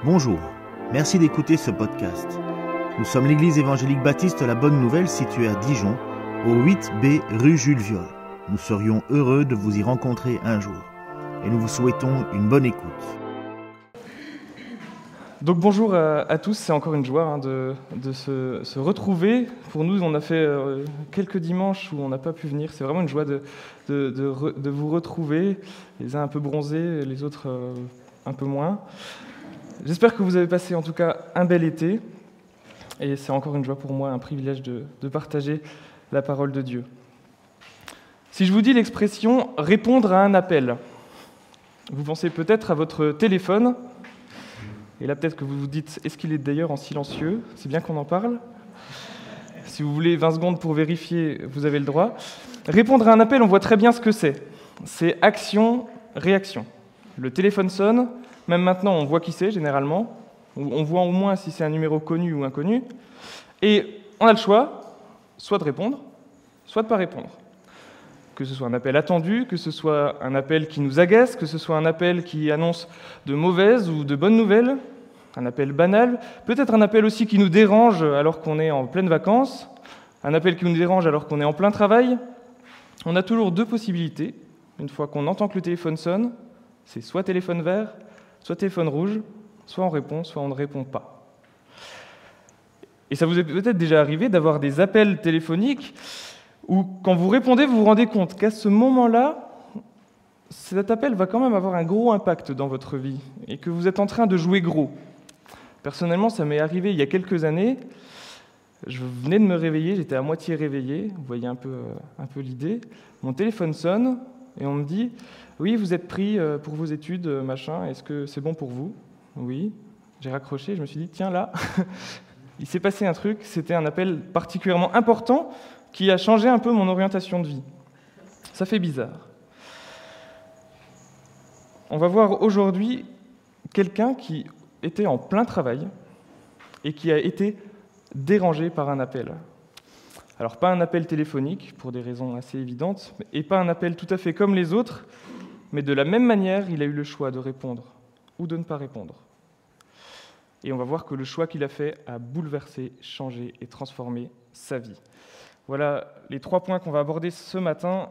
Bonjour, merci d'écouter ce podcast. Nous sommes l'église évangélique baptiste La Bonne Nouvelle située à Dijon, au 8B rue Jules Viol. Nous serions heureux de vous y rencontrer un jour et nous vous souhaitons une bonne écoute. Donc bonjour à tous, c'est encore une joie de se retrouver. Pour nous, on a fait quelques dimanches où on n'a pas pu venir. C'est vraiment une joie de vous retrouver, les uns un peu bronzés, les autres un peu moins. J'espère que vous avez passé en tout cas un bel été. Et c'est encore une joie pour moi, un privilège de partager la parole de Dieu. Si je vous dis l'expression « répondre à un appel », vous pensez peut-être à votre téléphone. Et là, peut-être que vous vous dites, est-ce qu'il est d'ailleurs en silencieux ? C'est bien qu'on en parle. Si vous voulez 20 secondes pour vérifier, vous avez le droit. Répondre à un appel, on voit très bien ce que c'est. C'est action, réaction. Le téléphone sonne, même maintenant on voit qui c'est généralement. On voit au moins si c'est un numéro connu ou inconnu. Et on a le choix, soit de répondre, soit de ne pas répondre. Que ce soit un appel attendu, que ce soit un appel qui nous agace, que ce soit un appel qui annonce de mauvaises ou de bonnes nouvelles, un appel banal, peut-être un appel aussi qui nous dérange alors qu'on est en pleines vacances, un appel qui nous dérange alors qu'on est en plein travail. On a toujours deux possibilités. Une fois qu'on entend que le téléphone sonne, c'est soit téléphone vert, soit téléphone rouge, soit on répond, soit on ne répond pas. Et ça vous est peut-être déjà arrivé d'avoir des appels téléphoniques où, quand vous répondez, vous vous rendez compte qu'à ce moment-là, cet appel va quand même avoir un gros impact dans votre vie et que vous êtes en train de jouer gros. Personnellement, ça m'est arrivé il y a quelques années. Je venais de me réveiller, j'étais à moitié réveillé, vous voyez un peu l'idée. Mon téléphone sonne et on me dit « Oui, vous êtes pris pour vos études, machin, est-ce que c'est bon pour vous ?» Oui, j'ai raccroché, je me suis dit « Tiens, là, il s'est passé un truc, c'était un appel particulièrement important qui a changé un peu mon orientation de vie. » Ça fait bizarre. On va voir aujourd'hui quelqu'un qui était en plein travail et qui a été dérangé par un appel. Alors pas un appel téléphonique, pour des raisons assez évidentes, et pas un appel tout à fait comme les autres, mais de la même manière, il a eu le choix de répondre ou de ne pas répondre. Et on va voir que le choix qu'il a fait a bouleversé, changé et transformé sa vie. Voilà les 3 points qu'on va aborder ce matin.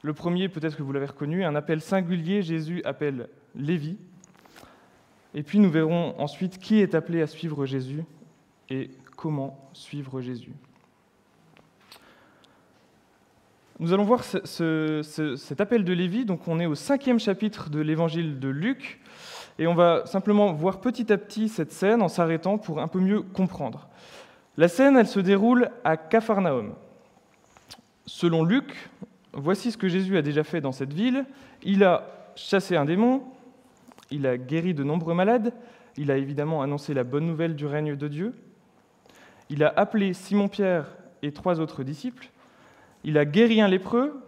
Le premier, peut-être que vous l'avez reconnu, un appel singulier, Jésus appelle Lévi. Et puis nous verrons ensuite qui est appelé à suivre Jésus et comment suivre Jésus. Nous allons voir cet appel de Lévi. Donc on est au 5e chapitre de l'évangile de Luc, et on va simplement voir petit à petit cette scène en s'arrêtant pour un peu mieux comprendre. La scène, elle se déroule à Capharnaüm. Selon Luc, voici ce que Jésus a déjà fait dans cette ville. Il a chassé un démon, il a guéri de nombreux malades, il a évidemment annoncé la bonne nouvelle du règne de Dieu, il a appelé Simon-Pierre et 3 autres disciples, il a guéri un lépreux,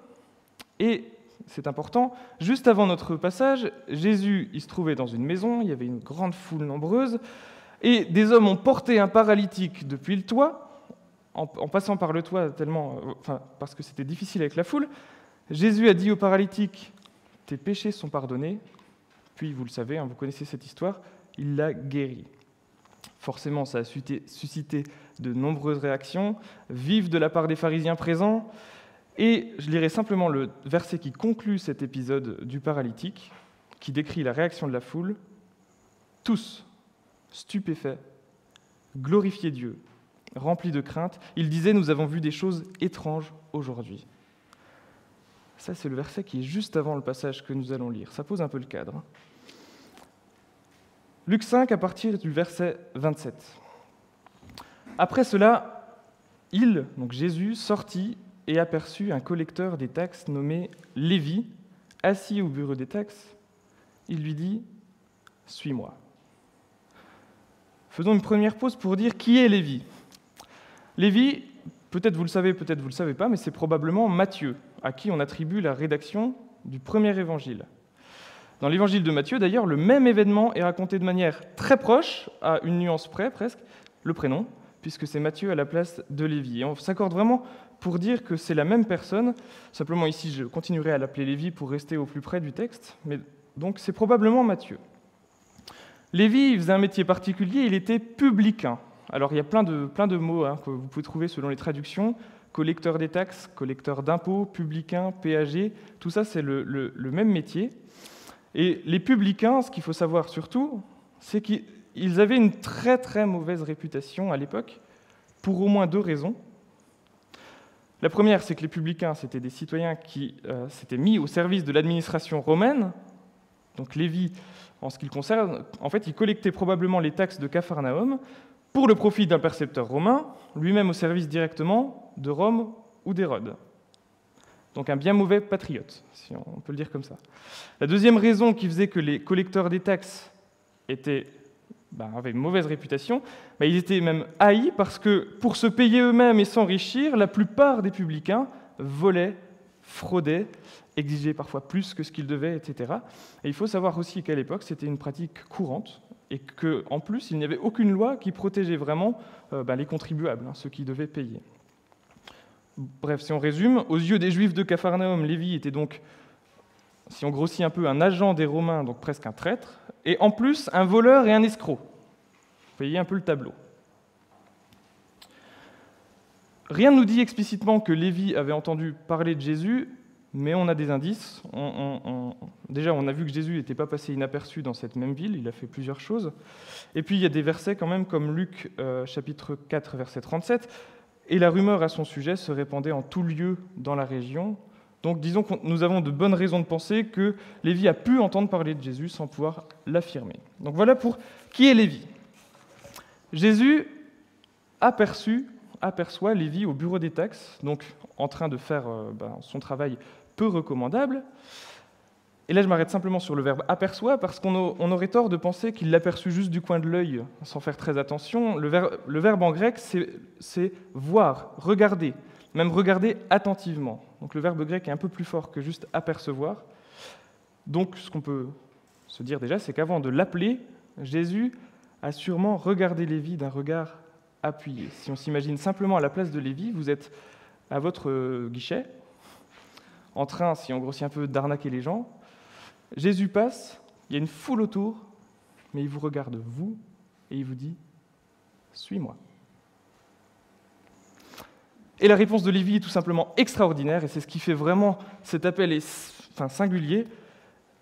et, c'est important, juste avant notre passage, Jésus, il se trouvait dans une maison, il y avait une grande foule nombreuse, et des hommes ont porté un paralytique depuis le toit, en passant par le toit parce que c'était difficile avec la foule. Jésus a dit au paralytique « Tes péchés sont pardonnés ». Puis, vous le savez, vous connaissez cette histoire, il l'a guéri. Forcément, ça a suscité de nombreuses réactions, vives de la part des pharisiens présents. Et je lirai simplement le verset qui conclut cet épisode du paralytique, qui décrit la réaction de la foule. « Tous, stupéfaits, glorifiaient Dieu, remplis de crainte. Ils disaient « Nous avons vu des choses étranges aujourd'hui. » Ça, c'est le verset qui est juste avant le passage que nous allons lire. Ça pose un peu le cadre. Luc 5, à partir du verset 27. Après cela, donc Jésus, sortit et aperçut un collecteur des taxes nommé Lévi, assis au bureau des taxes. Il lui dit « Suis-moi ». Faisons une première pause pour dire qui est Lévi. Lévi, peut-être vous le savez, peut-être vous ne le savez pas, mais c'est probablement Matthieu, à qui on attribue la rédaction du premier évangile. Dans l'évangile de Matthieu, d'ailleurs, le même événement est raconté de manière très proche, à une nuance près presque, le prénom, puisque c'est Matthieu à la place de Lévi. Et on s'accorde vraiment pour dire que c'est la même personne. Simplement ici, je continuerai à l'appeler Lévi pour rester au plus près du texte, mais donc c'est probablement Matthieu. Lévi faisait un métier particulier, il était publicain. Alors il y a plein de mots que vous pouvez trouver selon les traductions. Collecteur des taxes, collecteur d'impôts, publicain, péager, tout ça c'est le même métier. Et les publicains, ce qu'il faut savoir surtout, c'est qu'ils avaient une très très mauvaise réputation à l'époque, pour au moins 2 raisons. La première, c'est que les publicains, c'était des citoyens qui s'étaient mis au service de l'administration romaine. Donc Lévi, en ce qui le concerne, en fait, il collectait probablement les taxes de Capharnaüm pour le profit d'un percepteur romain, lui-même au service directement de Rome ou d'Hérode. Donc un bien mauvais patriote, si on peut le dire comme ça. La deuxième raison qui faisait que les collecteurs des taxes avaient une mauvaise réputation, ils étaient même haïs parce que pour se payer eux-mêmes et s'enrichir, la plupart des publicains volaient, fraudaient, exigeaient parfois plus que ce qu'ils devaient, etc. Et il faut savoir aussi qu'à l'époque, c'était une pratique courante et qu'en plus, il n'y avait aucune loi qui protégeait vraiment les contribuables, ceux qui devaient payer. Bref, si on résume, aux yeux des Juifs de Capharnaüm, Lévi était donc, si on grossit un peu, un agent des Romains, donc presque un traître, et en plus un voleur et un escroc. Vous voyez un peu le tableau. Rien ne nous dit explicitement que Lévi avait entendu parler de Jésus, mais on a des indices. Déjà, on a vu que Jésus n'était pas passé inaperçu dans cette même ville, il a fait plusieurs choses. Et puis, il y a des versets quand même, comme Luc, chapitre 4, verset 37, « Et la rumeur à son sujet se répandait en tout lieu dans la région. » Donc, disons que nous avons de bonnes raisons de penser que Lévi a pu entendre parler de Jésus sans pouvoir l'affirmer. Donc, voilà pour qui est Lévi. Jésus aperçoit Lévi au bureau des taxes, donc en train de faire son travail peu recommandable. Et là, je m'arrête simplement sur le verbe « aperçoit » parce qu'on aurait tort de penser qu'il l'aperçut juste du coin de l'œil, sans faire très attention. Le verbe en grec, c'est « voir », « regarder », même « regarder attentivement ». Donc le verbe grec est un peu plus fort que juste « apercevoir ». Donc ce qu'on peut se dire déjà, c'est qu'avant de l'appeler, Jésus a sûrement regardé Lévi d'un regard appuyé. Si on s'imagine simplement à la place de Lévi, vous êtes à votre guichet, en train, si on grossit un peu, d'arnaquer les gens. Jésus passe, il y a une foule autour, mais il vous regarde, vous, et il vous dit « Suis-moi ». Et la réponse de Lévi est tout simplement extraordinaire, et c'est ce qui fait vraiment cet appel singulier.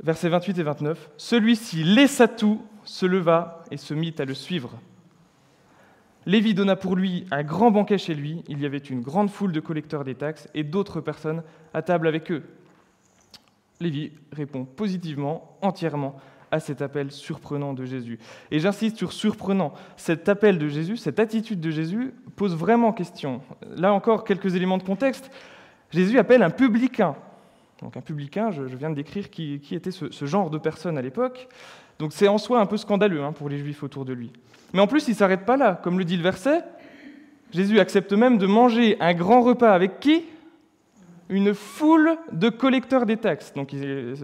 Versets 28 et 29, « Celui-ci laissa tout, se leva et se mit à le suivre. Lévi donna pour lui un grand banquet chez lui, il y avait une grande foule de collecteurs des taxes et d'autres personnes à table avec eux. » Lévi répond positivement, entièrement, à cet appel surprenant de Jésus. Et j'insiste sur surprenant. Cet appel de Jésus, cette attitude de Jésus pose vraiment question. Là encore, quelques éléments de contexte. Jésus appelle un publicain. Donc un publicain, je viens de décrire qui était ce genre de personne à l'époque. Donc c'est en soi un peu scandaleux pour les Juifs autour de lui. Mais en plus, il ne s'arrête pas là. Comme le dit le verset, Jésus accepte même de manger un grand repas avec qui ? Une foule de collecteurs des taxes. Donc,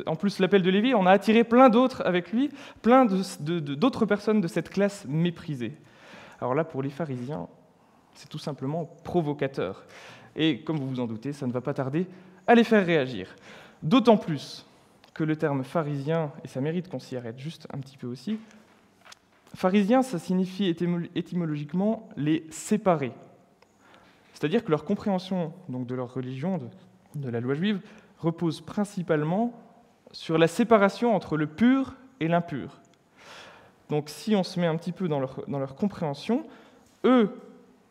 en plus, l'appel de Lévi, on a attiré plein d'autres avec lui, plein d'autres personnes de cette classe méprisée. Alors là, pour les pharisiens, c'est tout simplement provocateur. Et comme vous vous en doutez, ça ne va pas tarder à les faire réagir. D'autant plus que le terme pharisien, et ça mérite qu'on s'y arrête juste un petit peu aussi, pharisien, ça signifie étymologiquement les séparés. C'est-à-dire que leur compréhension donc, de leur religion, de la loi juive, repose principalement sur la séparation entre le pur et l'impur. Donc si on se met un petit peu dans leur compréhension, eux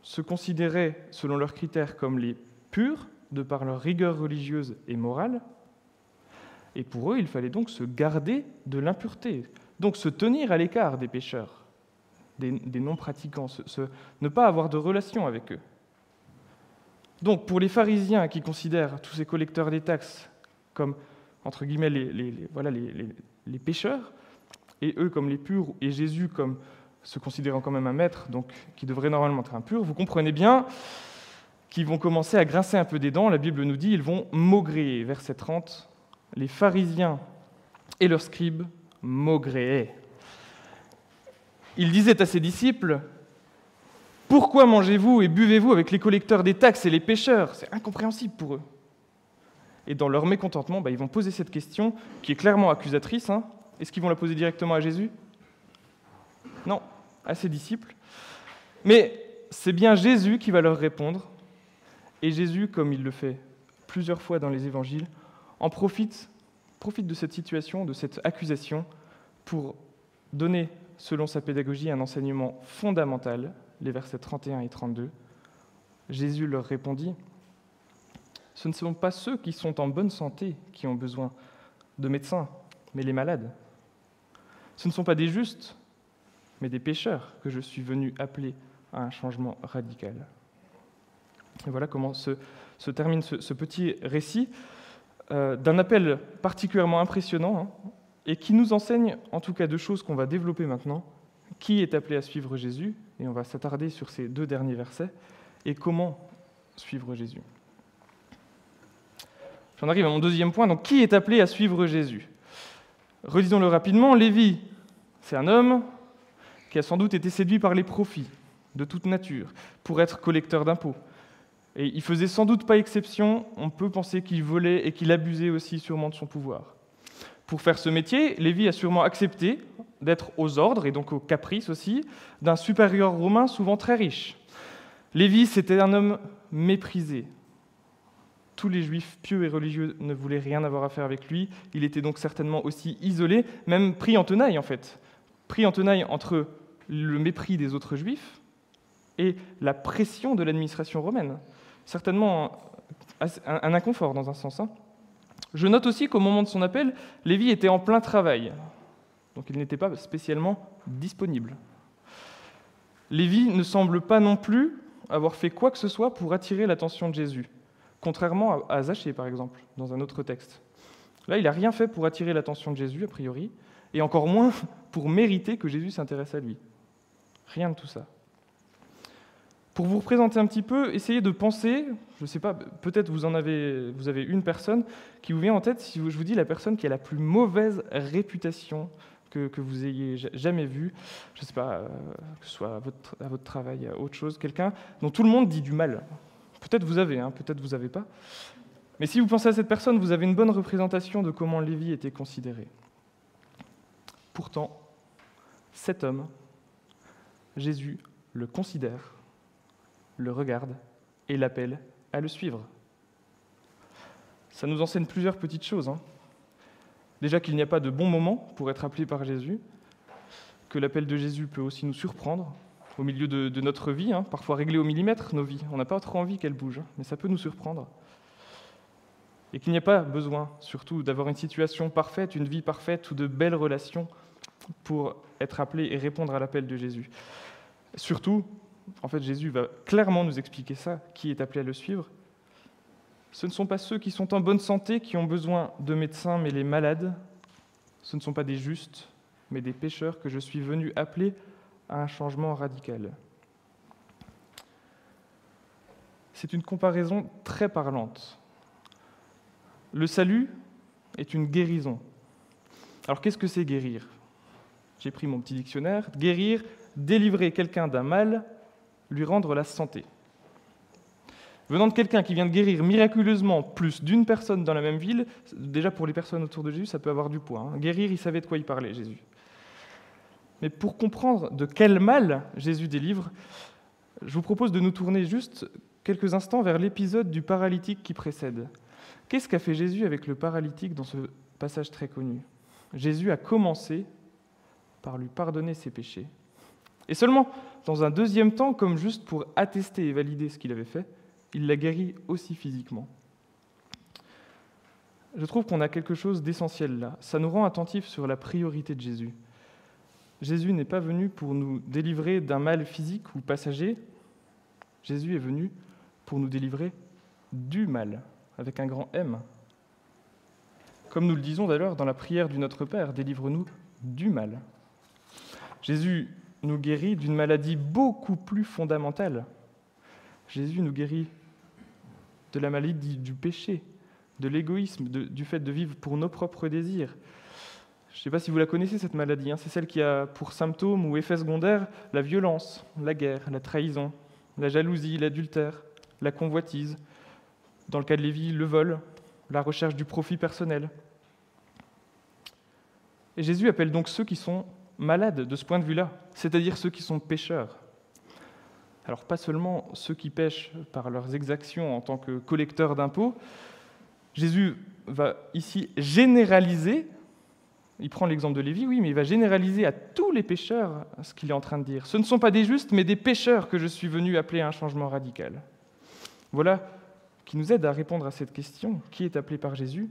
se considéraient, selon leurs critères, comme les purs, de par leur rigueur religieuse et morale, et pour eux, il fallait donc se garder de l'impureté, donc se tenir à l'écart des pécheurs, des non-pratiquants, ne pas avoir de relation avec eux. Donc, pour les pharisiens qui considèrent tous ces collecteurs des taxes comme, entre guillemets, les pécheurs, et eux comme les purs, et Jésus comme se considérant quand même un maître, donc qui devrait normalement être impur, vous comprenez bien qu'ils vont commencer à grincer un peu des dents. La Bible nous dit ils vont maugréer. Verset 30, les pharisiens et leurs scribes maugréaient. Ils disaient à ses disciples: pourquoi mangez-vous et buvez-vous avec les collecteurs des taxes et les pécheurs ? C'est incompréhensible pour eux. Et dans leur mécontentement, ils vont poser cette question qui est clairement accusatrice. Est-ce qu'ils vont la poser directement à Jésus ? Non, à ses disciples. Mais c'est bien Jésus qui va leur répondre. Et Jésus, comme il le fait plusieurs fois dans les évangiles, en profite de cette situation, de cette accusation, pour donner, selon sa pédagogie, un enseignement fondamental, les versets 31 et 32. Jésus leur répondit, « Ce ne sont pas ceux qui sont en bonne santé qui ont besoin de médecins, mais les malades. Ce ne sont pas des justes, mais des pécheurs que je suis venu appeler à un changement radical. » Et voilà comment se termine ce petit récit d'un appel particulièrement impressionnant et qui nous enseigne en tout cas deux choses qu'on va développer maintenant. Qui est appelé à suivre Jésus, et on va s'attarder sur ces deux derniers versets, et comment suivre Jésus. J'en arrive à mon deuxième point, donc qui est appelé à suivre Jésus ? Redisons-le rapidement, Lévi, c'est un homme qui a sans doute été séduit par les profits de toute nature pour être collecteur d'impôts. Et il faisait sans doute pas exception, on peut penser qu'il volait et qu'il abusait aussi sûrement de son pouvoir. Pour faire ce métier, Lévi a sûrement accepté d'être aux ordres, et donc aux caprices aussi, d'un supérieur romain souvent très riche. Lévi, c'était un homme méprisé. Tous les juifs pieux et religieux ne voulaient rien avoir à faire avec lui. Il était donc certainement aussi isolé, même pris en tenaille en fait. Pris en tenaille entre le mépris des autres juifs et la pression de l'administration romaine. Certainement un inconfort dans un sens. Je note aussi qu'au moment de son appel, Lévi était en plein travail, donc il n'était pas spécialement disponible. Lévi ne semble pas non plus avoir fait quoi que ce soit pour attirer l'attention de Jésus, contrairement à Zachée, par exemple, dans un autre texte. Là, il n'a rien fait pour attirer l'attention de Jésus, a priori, et encore moins pour mériter que Jésus s'intéresse à lui. Rien de tout ça. Pour vous représenter un petit peu, essayez de penser, je ne sais pas, peut-être vous avez une personne qui vous vient en tête, si je vous dis la personne qui a la plus mauvaise réputation que vous ayez jamais vue, je ne sais pas, que ce soit à votre travail, à autre chose, quelqu'un dont tout le monde dit du mal. Peut-être vous avez, peut-être vous n'avez pas. Mais si vous pensez à cette personne, vous avez une bonne représentation de comment Lévi était considéré. Pourtant, cet homme, Jésus le considère, le regarde et l'appelle à le suivre. Ça nous enseigne plusieurs petites choses. Déjà qu'il n'y a pas de bon moment pour être appelé par Jésus, que l'appel de Jésus peut aussi nous surprendre au milieu de notre vie, parfois réglée au millimètre, nos vies. On n'a pas trop envie qu'elles bougent, mais ça peut nous surprendre. Et qu'il n'y a pas besoin, surtout, d'avoir une situation parfaite, une vie parfaite ou de belles relations pour être appelé et répondre à l'appel de Jésus. Surtout, en fait, Jésus va clairement nous expliquer ça, qui est appelé à le suivre. Ce ne sont pas ceux qui sont en bonne santé qui ont besoin de médecins, mais les malades. Ce ne sont pas des justes, mais des pécheurs que je suis venu appeler à un changement radical. C'est une comparaison très parlante. Le salut est une guérison. Alors qu'est-ce que c'est guérir ? J'ai pris mon petit dictionnaire. Guérir, délivrer quelqu'un d'un mal, lui rendre la santé. Venant de quelqu'un qui vient de guérir miraculeusement plus d'une personne dans la même ville, déjà pour les personnes autour de Jésus, ça peut avoir du poids. Guérir, il savait de quoi il parlait, Jésus. Mais pour comprendre de quel mal Jésus délivre, je vous propose de nous tourner juste quelques instants vers l'épisode du paralytique qui précède. Qu'est-ce qu'a fait Jésus avec le paralytique dans ce passage très connu ? Jésus a commencé par lui pardonner ses péchés. Et seulement dans un deuxième temps, comme juste pour attester et valider ce qu'il avait fait, il l'a guéri aussi physiquement. Je trouve qu'on a quelque chose d'essentiel là. Ça nous rend attentifs sur la priorité de Jésus. Jésus n'est pas venu pour nous délivrer d'un mal physique ou passager. Jésus est venu pour nous délivrer du mal, avec un grand M. Comme nous le disons d'ailleurs dans la prière du Notre Père, délivre-nous du mal. Jésus nous guérit d'une maladie beaucoup plus fondamentale. Jésus nous guérit de la maladie du péché, de l'égoïsme, du fait de vivre pour nos propres désirs. Je ne sais pas si vous la connaissez, cette maladie. C'est celle qui a pour symptômes ou effets secondaires la violence, la guerre, la trahison, la jalousie, l'adultère, la convoitise, dans le cas de Lévi, le vol, la recherche du profit personnel. Et Jésus appelle donc ceux qui sont malades de ce point de vue-là, c'est-à-dire ceux qui sont pécheurs. Alors pas seulement ceux qui pêchent par leurs exactions en tant que collecteurs d'impôts. Jésus va ici généraliser, il prend l'exemple de Lévi, oui, mais il va généraliser à tous les pécheurs ce qu'il est en train de dire. Ce ne sont pas des justes, mais des pécheurs que je suis venu appeler à un changement radical. Voilà qui nous aide à répondre à cette question. Qui est appelé par Jésus ?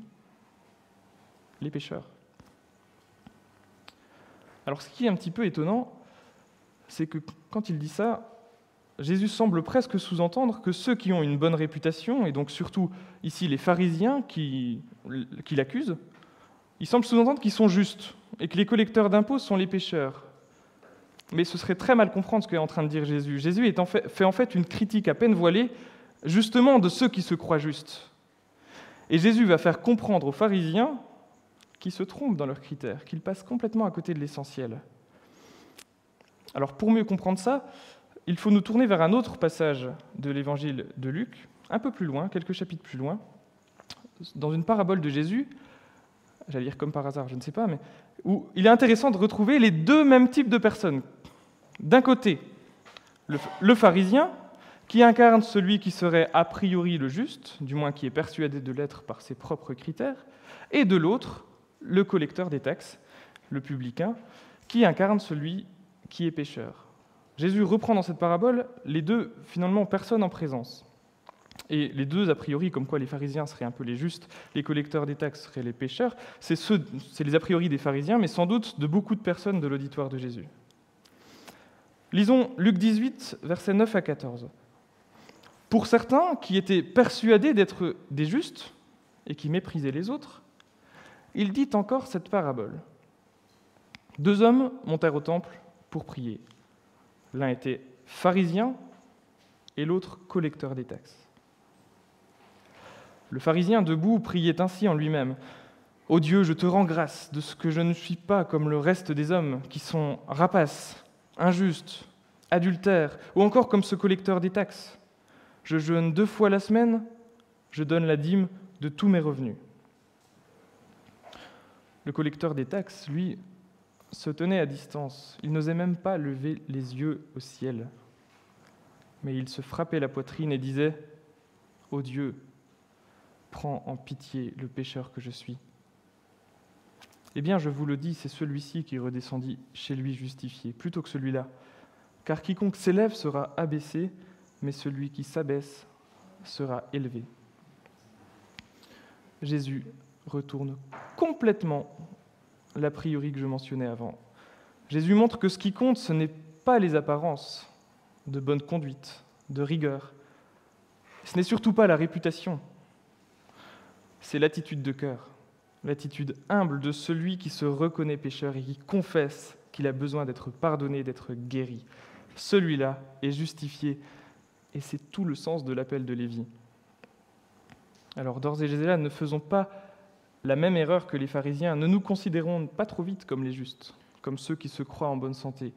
Les pécheurs. Alors ce qui est un petit peu étonnant, c'est que quand il dit ça, Jésus semble presque sous-entendre que ceux qui ont une bonne réputation, et donc surtout ici les pharisiens qui l'accusent, il semble sous-entendre qu'ils sont justes et que les collecteurs d'impôts sont les pécheurs. Mais ce serait très mal comprendre ce qu'est en train de dire Jésus. Jésus fait en fait une critique à peine voilée justement de ceux qui se croient justes. Et Jésus va faire comprendre aux pharisiens qu'ils se trompent dans leurs critères, qu'ils passent complètement à côté de l'essentiel. Alors pour mieux comprendre ça, il faut nous tourner vers un autre passage de l'évangile de Luc, un peu plus loin, quelques chapitres plus loin, dans une parabole de Jésus, j'allais dire comme par hasard, je ne sais pas, mais où il est intéressant de retrouver les deux mêmes types de personnes. D'un côté, le pharisien, qui incarne celui qui serait a priori le juste, du moins qui est persuadé de l'être par ses propres critères, et de l'autre, le collecteur des taxes, le publicain, qui incarne celui qui est pécheur. Jésus reprend dans cette parabole les deux, finalement, personnes en présence. Et les deux, a priori, comme quoi les pharisiens seraient un peu les justes, les collecteurs des taxes seraient les pécheurs, c'est les a priori des pharisiens, mais sans doute de beaucoup de personnes de l'auditoire de Jésus. Lisons Luc 18, versets 9 à 14. Pour certains qui étaient persuadés d'être des justes et qui méprisaient les autres, il dit encore cette parabole. 2 hommes montèrent au temple pour prier. L'un était pharisien et l'autre collecteur des taxes. Le pharisien, debout, priait ainsi en lui-même. « Ô Dieu, je te rends grâce de ce que je ne suis pas comme le reste des hommes qui sont rapaces, injustes, adultères, ou encore comme ce collecteur des taxes. Je jeûne 2 fois la semaine, je donne la dîme de tous mes revenus. » Le collecteur des taxes, lui, se tenait à distance. Il n'osait même pas lever les yeux au ciel. Mais il se frappait la poitrine et disait « Ô Dieu, prends en pitié le pécheur que je suis. » Eh bien, je vous le dis, c'est celui-ci qui redescendit chez lui justifié, plutôt que celui-là. Car quiconque s'élève sera abaissé, mais celui qui s'abaisse sera élevé. Jésus retourne complètement l'a priori que je mentionnais avant. Jésus montre que ce qui compte, ce n'est pas les apparences de bonne conduite, de rigueur. Ce n'est surtout pas la réputation. C'est l'attitude de cœur, l'attitude humble de celui qui se reconnaît pécheur et qui confesse qu'il a besoin d'être pardonné, d'être guéri. Celui-là est justifié, et c'est tout le sens de l'appel de Lévi. Alors d'ores et déjà, ne faisons pas la même erreur que les pharisiens, ne nous considérons pas trop vite comme les justes, comme ceux qui se croient en bonne santé.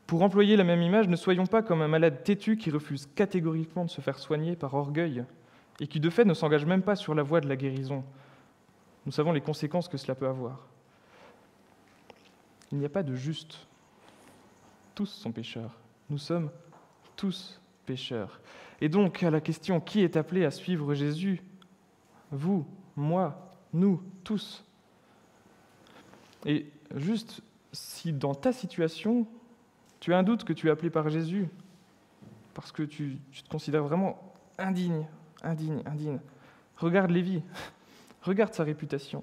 Pour employer la même image, ne soyons pas comme un malade têtu qui refuse catégoriquement de se faire soigner par orgueil et qui de fait ne s'engage même pas sur la voie de la guérison. Nous savons les conséquences que cela peut avoir. Il n'y a pas de juste. Tous sont pécheurs. Nous sommes tous pécheurs. Et donc, à la question « Qui est appelé à suivre Jésus ?» Vous, moi, nous, tous. Et juste, si dans ta situation, tu as un doute que tu es appelé par Jésus, parce que tu te considères vraiment indigne, regarde Lévi, regarde sa réputation,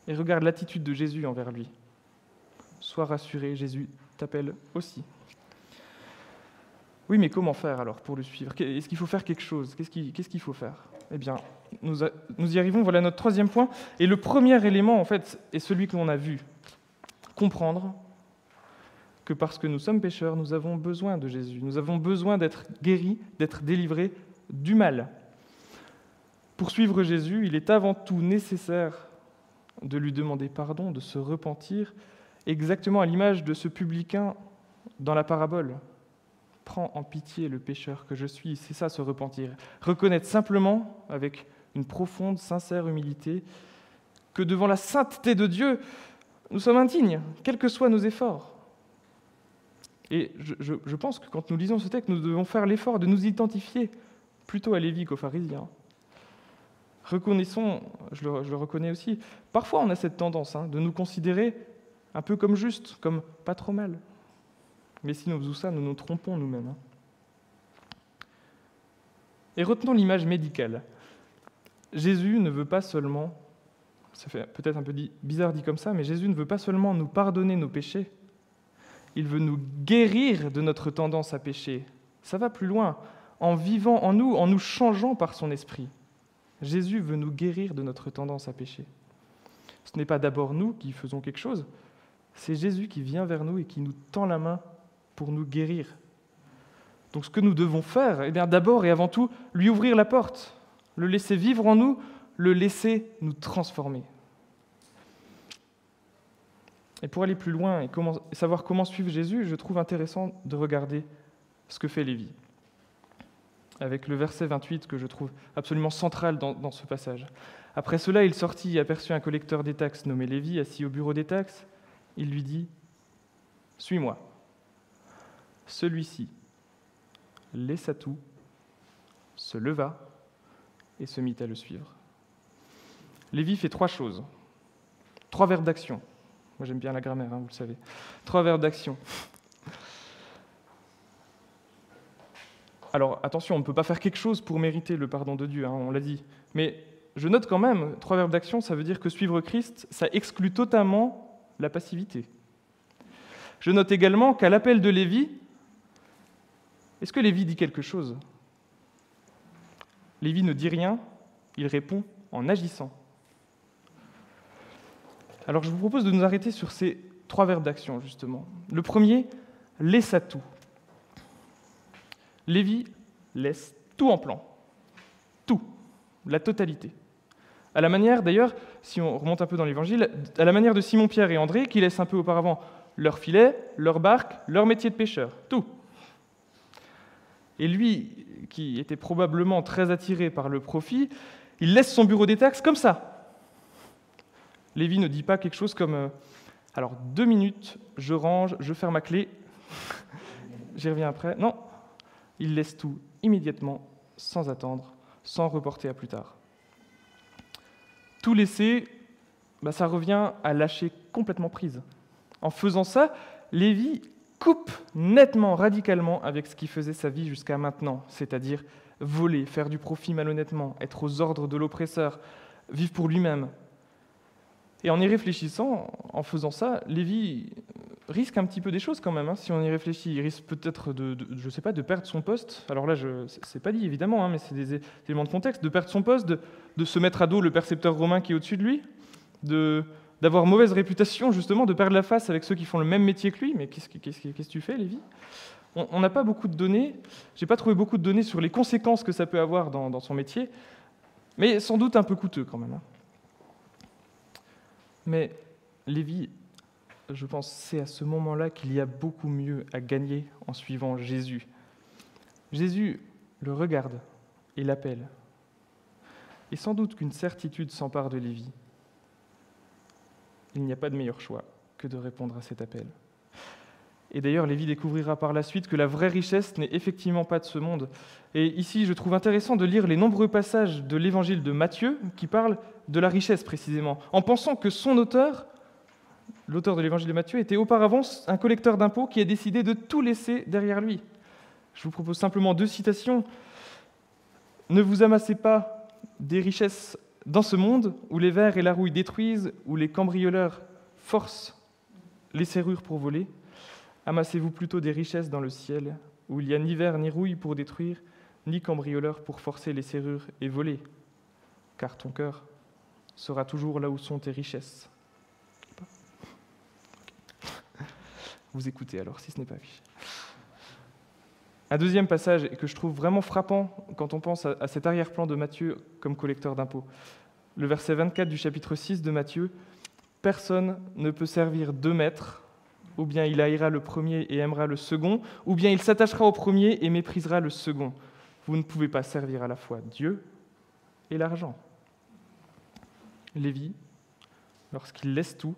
et regarde l'attitude de Jésus envers lui. Sois rassuré, Jésus t'appelle aussi. Oui, mais comment faire alors pour le suivre ? Est-ce qu'il faut faire quelque chose ? Qu'est-ce qu'il faut faire ? Eh bien, nous y arrivons, voilà notre 3e point. Et le premier élément, en fait, est celui que l'on a vu. Comprendre que parce que nous sommes pécheurs, nous avons besoin de Jésus. Nous avons besoin d'être guéris, d'être délivrés du mal. Pour suivre Jésus, il est avant tout nécessaire de lui demander pardon, de se repentir, exactement à l'image de ce publicain dans la parabole. Prends en pitié le pécheur que je suis, c'est ça se repentir. Reconnaître simplement, avec une profonde, sincère humilité, que devant la sainteté de Dieu, Nous sommes indignes, quels que soient nos efforts. Et je pense que quand nous lisons ce texte, nous devons faire l'effort de nous identifier plutôt à Lévi qu'aux pharisiens. Reconnaissons, je le reconnais aussi, parfois on a cette tendance de nous considérer un peu comme justes, comme pas trop mal. Mais si nous faisons ça, nous nous trompons nous-mêmes. Et retenons l'image médicale. Jésus ne veut pas seulement, ça fait peut-être un peu bizarre dit comme ça, mais Jésus ne veut pas seulement nous pardonner nos péchés, il veut nous guérir de notre tendance à pécher. Ça va plus loin, en vivant en nous changeant par son esprit. Jésus veut nous guérir de notre tendance à pécher. Ce n'est pas d'abord nous qui faisons quelque chose, c'est Jésus qui vient vers nous et qui nous tend la main pour nous guérir. Donc ce que nous devons faire, eh bien d'abord et avant tout, lui ouvrir la porte, le laisser vivre en nous, le laisser nous transformer. Et pour aller plus loin et savoir comment suivre Jésus, je trouve intéressant de regarder ce que fait Lévi, avec le verset 28 que je trouve absolument central dans ce passage. « Après cela, il sortit et aperçut un collecteur des taxes nommé Lévi, assis au bureau des taxes. Il lui dit « Suis-moi. » Celui-ci laissa tout, se leva et se mit à le suivre. Lévi fait 3 choses, 3 verbes d'action. Moi j'aime bien la grammaire, vous le savez. 3 verbes d'action. Alors attention, on ne peut pas faire quelque chose pour mériter le pardon de Dieu, on l'a dit. Mais je note quand même, 3 verbes d'action, ça veut dire que suivre Christ, ça exclut totalement la passivité. Je note également qu'à l'appel de Lévi, est-ce que Lévi dit quelque chose ? Lévi ne dit rien, il répond en agissant. Alors je vous propose de nous arrêter sur ces 3 verbes d'action, justement. Le premier, laissa tout. Lévi laisse tout en plan. Tout. La totalité. À la manière, d'ailleurs, si on remonte un peu dans l'Évangile, à la manière de Simon-Pierre et André, qui laissent un peu auparavant leur filet, leur barque, leur métier de pêcheur. Tout. Et lui, qui était probablement très attiré par le profit, il laisse son bureau des taxes comme ça. Lévi ne dit pas quelque chose comme « Alors, 2 minutes, je range, je ferme ma clé, j'y reviens après. » Non, il laisse tout immédiatement, sans attendre, sans reporter à plus tard. Tout laisser, ça revient à lâcher complètement prise. En faisant ça, Lévi coupe nettement, radicalement avec ce qui faisait sa vie jusqu'à maintenant, c'est-à-dire voler, faire du profit malhonnêtement, être aux ordres de l'oppresseur, vivre pour lui-même. Et en y réfléchissant, en faisant ça, Lévi risque un petit peu des choses quand même. Si on y réfléchit, il risque peut-être de perdre son poste. Alors là, c'est pas dit évidemment, mais c'est des éléments de contexte. De perdre son poste, de se mettre à dos le percepteur romain qui est au-dessus de lui, d'avoir mauvaise réputation justement, de perdre la face avec ceux qui font le même métier que lui. Mais qu'est-ce que tu fais, Lévi ? On n'a pas beaucoup de données. J'ai pas trouvé beaucoup de données sur les conséquences que ça peut avoir dans son métier, mais sans doute un peu coûteux quand même. Mais Lévi, je pense, c'est à ce moment-là qu'il y a beaucoup mieux à gagner en suivant Jésus. Jésus le regarde et l'appelle. Et sans doute qu'une certitude s'empare de Lévi. Il n'y a pas de meilleur choix que de répondre à cet appel. Et d'ailleurs, Lévi découvrira par la suite que la vraie richesse n'est effectivement pas de ce monde. Et ici, je trouve intéressant de lire les nombreux passages de l'évangile de Matthieu qui parlent de la richesse précisément, en pensant que son auteur, l'auteur de l'évangile de Matthieu, était auparavant un collecteur d'impôts qui a décidé de tout laisser derrière lui. Je vous propose simplement 2 citations. « Ne vous amassez pas des richesses dans ce monde où les vers et la rouille détruisent, où les cambrioleurs forcent les serrures pour voler. Amassez-vous plutôt des richesses dans le ciel, où il n'y a ni vers ni rouille pour détruire, ni cambrioleurs pour forcer les serrures et voler. Car ton cœur sera toujours là où sont tes richesses. » Vous écoutez alors, si ce n'est pas affiché. Un deuxième passage que je trouve vraiment frappant quand on pense à cet arrière-plan de Matthieu comme collecteur d'impôts. Le verset 24 du chapitre 6 de Matthieu. « Personne ne peut servir 2 maîtres, ou bien il haïra le premier et aimera le second, ou bien il s'attachera au premier et méprisera le second. Vous ne pouvez pas servir à la fois Dieu et l'argent. » Lévi, lorsqu'il laisse tout,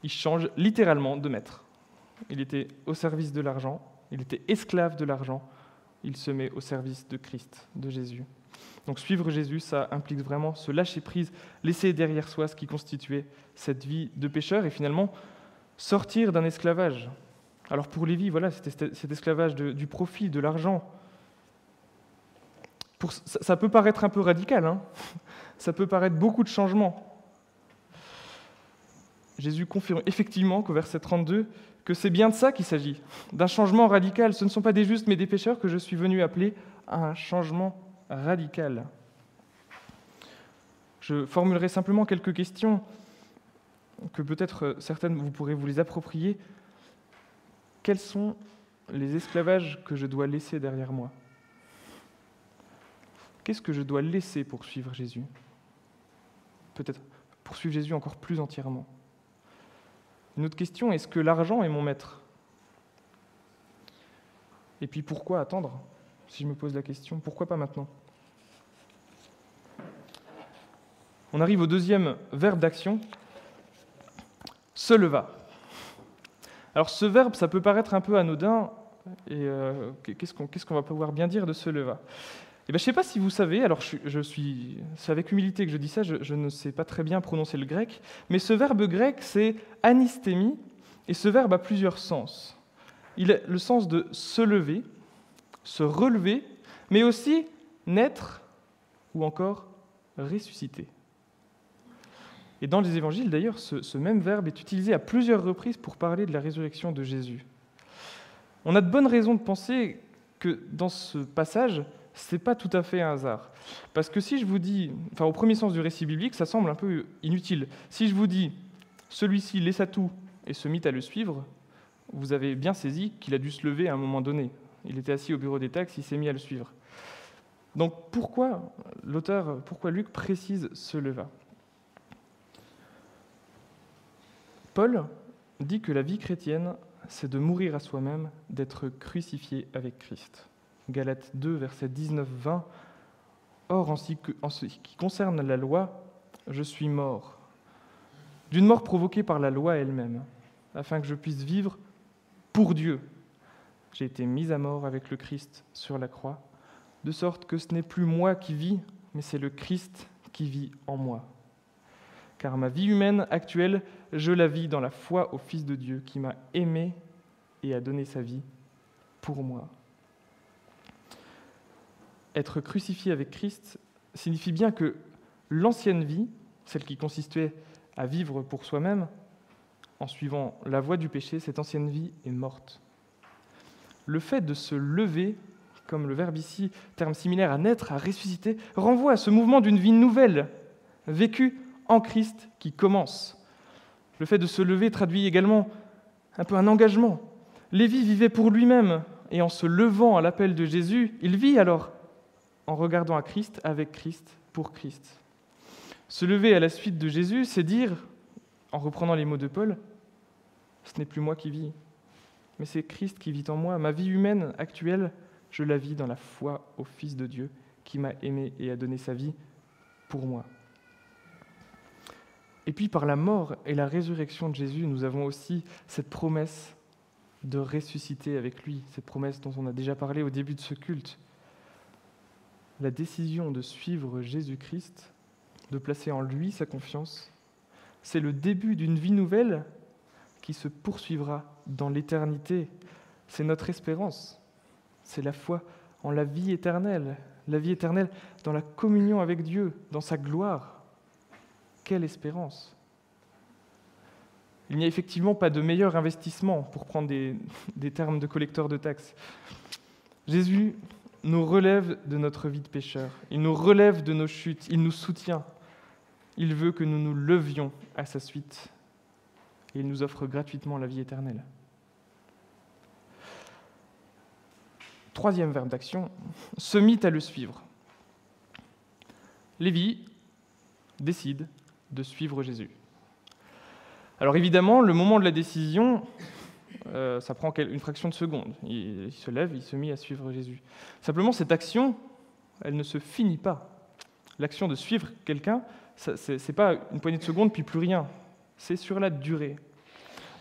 il change littéralement de maître. Il était au service de l'argent, il était esclave de l'argent, il se met au service de Christ, de Jésus. Donc suivre Jésus, ça implique vraiment se lâcher prise, laisser derrière soi ce qui constituait cette vie de pécheur et finalement sortir d'un esclavage. Alors pour Lévi, voilà, c'était cet esclavage du profit, de l'argent. Ça peut paraître un peu radical, hein. Ça peut paraître beaucoup de changements. Jésus confirme effectivement qu'au verset 32, que c'est bien de ça qu'il s'agit, d'un changement radical. Ce ne sont pas des justes mais des pécheurs que je suis venu appeler à un changement radical. Je formulerai simplement quelques questions que peut-être certaines vous pourrez vous les approprier. Quels sont les esclavages que je dois laisser derrière moi ? Qu'est-ce que je dois laisser pour suivre Jésus ? Peut-être pour suivre Jésus encore plus entièrement. Une autre question, est-ce que l'argent est mon maître ? Et puis pourquoi attendre ? Si je me pose la question, pourquoi pas maintenant ? On arrive au deuxième verbe d'action, se leva. Alors ce verbe, ça peut paraître un peu anodin, et qu'est-ce qu'on va pouvoir bien dire de se leva ? Je ne sais pas si vous savez, alors c'est avec humilité que je dis ça, je ne sais pas très bien prononcer le grec, mais ce verbe grec, c'est anistémie, et ce verbe a plusieurs sens. Il a le sens de se lever, se relever, mais aussi naître ou encore ressusciter. Et dans les évangiles, d'ailleurs, ce même verbe est utilisé à plusieurs reprises pour parler de la résurrection de Jésus. On a de bonnes raisons de penser que dans ce passage, ce n'est pas tout à fait un hasard. Parce que si je vous dis, au premier sens du récit biblique, ça semble un peu inutile. Si je vous dis, celui-ci laissa tout et se mit à le suivre, vous avez bien saisi qu'il a dû se lever à un moment donné. Il était assis au bureau des taxes, il s'est mis à le suivre. Donc pourquoi Luc précise se leva ? Paul dit que la vie chrétienne, c'est de mourir à soi-même, d'être crucifié avec Christ. Galates 2, versets 19-20. Or, en ce qui concerne la loi, je suis mort, d'une mort provoquée par la loi elle-même, afin que je puisse vivre pour Dieu. J'ai été mis à mort avec le Christ sur la croix, de sorte que ce n'est plus moi qui vis, mais c'est le Christ qui vit en moi. Car ma vie humaine actuelle, je la vis dans la foi au Fils de Dieu qui m'a aimé et a donné sa vie pour moi. Être crucifié avec Christ signifie bien que l'ancienne vie, celle qui consistait à vivre pour soi-même, en suivant la voie du péché, cette ancienne vie est morte. Le fait de se lever, comme le verbe ici, terme similaire à naître, à ressusciter, renvoie à ce mouvement d'une vie nouvelle, vécue en Christ qui commence. Le fait de se lever traduit également un peu un engagement. Lévi vivait pour lui-même, et en se levant à l'appel de Jésus, il vit alors en regardant à Christ, avec Christ, pour Christ. Se lever à la suite de Jésus, c'est dire, en reprenant les mots de Paul, « Ce n'est plus moi qui vis, mais c'est Christ qui vit en moi. Ma vie humaine actuelle, je la vis dans la foi au Fils de Dieu qui m'a aimé et a donné sa vie pour moi. » Et puis par la mort et la résurrection de Jésus, nous avons aussi cette promesse de ressusciter avec lui, cette promesse dont on a déjà parlé au début de ce culte. La décision de suivre Jésus-Christ, de placer en lui sa confiance, c'est le début d'une vie nouvelle qui se poursuivra dans l'éternité. C'est notre espérance, c'est la foi en la vie éternelle dans la communion avec Dieu, dans sa gloire. Quelle espérance! Il n'y a effectivement pas de meilleur investissement, pour prendre des termes de collecteur de taxes. Jésus nous relève de notre vie de pécheur, il nous relève de nos chutes, il nous soutient. Il veut que nous nous levions à sa suite et il nous offre gratuitement la vie éternelle. Troisième verbe d'action, se mit à le suivre. Lévi décide de suivre Jésus. Alors évidemment, le moment de la décision, ça prend une fraction de seconde. Il se lève, il se mit à suivre Jésus. Simplement, cette action, elle ne se finit pas. L'action de suivre quelqu'un, ce n'est pas une poignée de secondes puis plus rien. C'est sur la durée.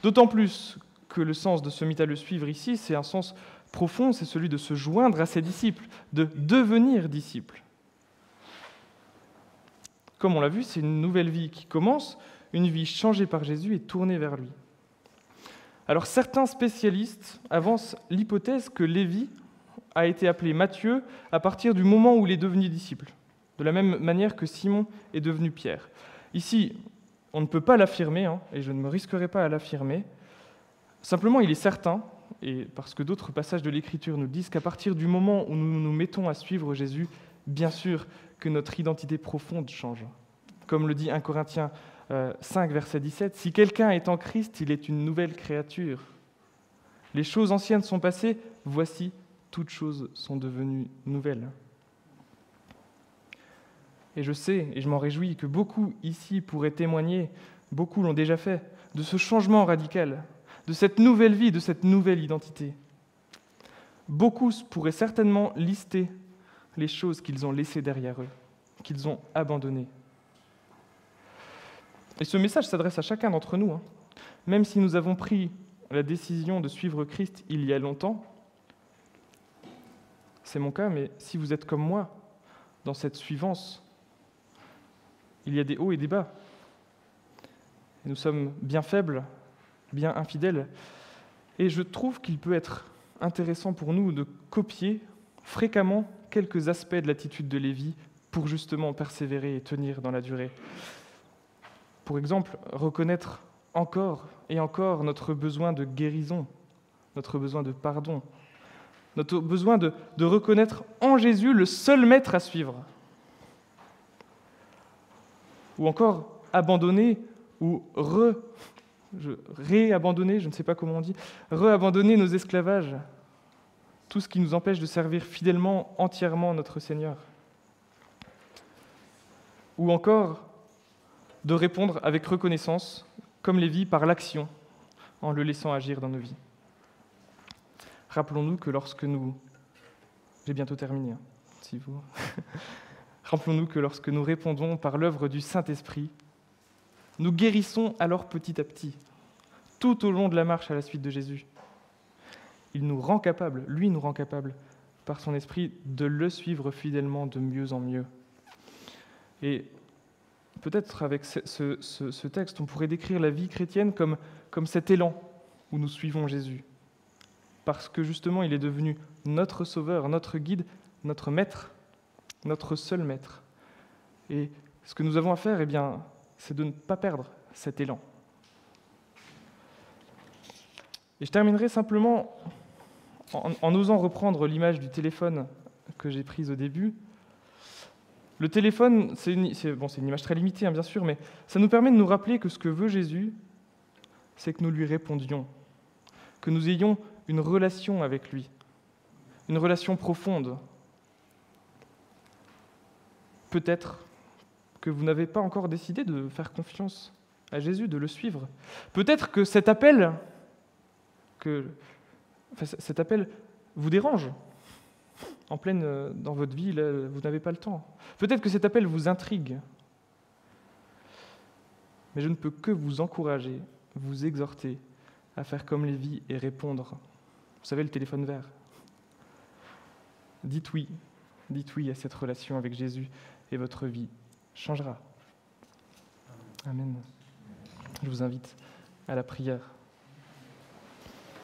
D'autant plus que le sens de se mit à le suivre ici, c'est un sens profond, c'est celui de se joindre à ses disciples, de devenir disciple. Comme on l'a vu, c'est une nouvelle vie qui commence, une vie changée par Jésus et tournée vers lui. Alors certains spécialistes avancent l'hypothèse que Lévi a été appelé Matthieu à partir du moment où il est devenu disciple, de la même manière que Simon est devenu Pierre. Ici, on ne peut pas l'affirmer, et je ne me risquerai pas à l'affirmer. Simplement, il est certain, et parce que d'autres passages de l'Écriture nous disent qu'à partir du moment où nous nous mettons à suivre Jésus, bien sûr que notre identité profonde change. Comme le dit 1 Corinthiens 5, verset 17, « Si quelqu'un est en Christ, il est une nouvelle créature. Les choses anciennes sont passées, voici, toutes choses sont devenues nouvelles. » Et je sais, et je m'en réjouis, que beaucoup ici pourraient témoigner, beaucoup l'ont déjà fait, de ce changement radical, de cette nouvelle vie, de cette nouvelle identité. Beaucoup pourraient certainement lister les choses qu'ils ont laissées derrière eux, qu'ils ont abandonnées. Et ce message s'adresse à chacun d'entre nous. Même si nous avons pris la décision de suivre Christ il y a longtemps, c'est mon cas, mais si vous êtes comme moi, dans cette suivance, il y a des hauts et des bas. Et nous sommes bien faibles, bien infidèles. Et je trouve qu'il peut être intéressant pour nous de copier fréquemment quelques aspects de l'attitude de Lévi pour justement persévérer et tenir dans la durée. Pour exemple, reconnaître encore et encore notre besoin de guérison, notre besoin de pardon, notre besoin de reconnaître en Jésus le seul maître à suivre. Ou encore abandonner ou réabandonner, je ne sais pas comment on dit, réabandonner nos esclavages, tout ce qui nous empêche de servir fidèlement, entièrement notre Seigneur. Ou encore de répondre avec reconnaissance, comme Lévi, par l'action, en le laissant agir dans nos vies. Rappelons-nous que lorsque nous... J'ai bientôt terminé, si vous... Rappelons-nous que lorsque nous répondons par l'œuvre du Saint-Esprit, nous guérissons alors petit à petit, tout au long de la marche à la suite de Jésus. Il nous rend capables, lui nous rend capables, par son Esprit, de le suivre fidèlement de mieux en mieux. Et peut-être avec ce texte, on pourrait décrire la vie chrétienne comme cet élan où nous suivons Jésus. Parce que justement, il est devenu notre sauveur, notre guide, notre maître, notre seul maître. Et ce que nous avons à faire, c'est de ne pas perdre cet élan. Et je terminerai simplement en osant reprendre l'image du téléphone que j'ai prise au début. Le téléphone, c'est une image très limitée, bien sûr, mais ça nous permet de nous rappeler que ce que veut Jésus, c'est que nous lui répondions, que nous ayons une relation avec lui, une relation profonde. Peut-être que vous n'avez pas encore décidé de faire confiance à Jésus, de le suivre. Peut-être que cet appel vous dérange. En pleine dans votre vie, là, vous n'avez pas le temps. Peut-être que cet appel vous intrigue. Mais je ne peux que vous encourager, vous exhorter à faire comme Lévi et répondre. Vous savez, le téléphone vert. Dites oui à cette relation avec Jésus et votre vie changera. Amen. Je vous invite à la prière.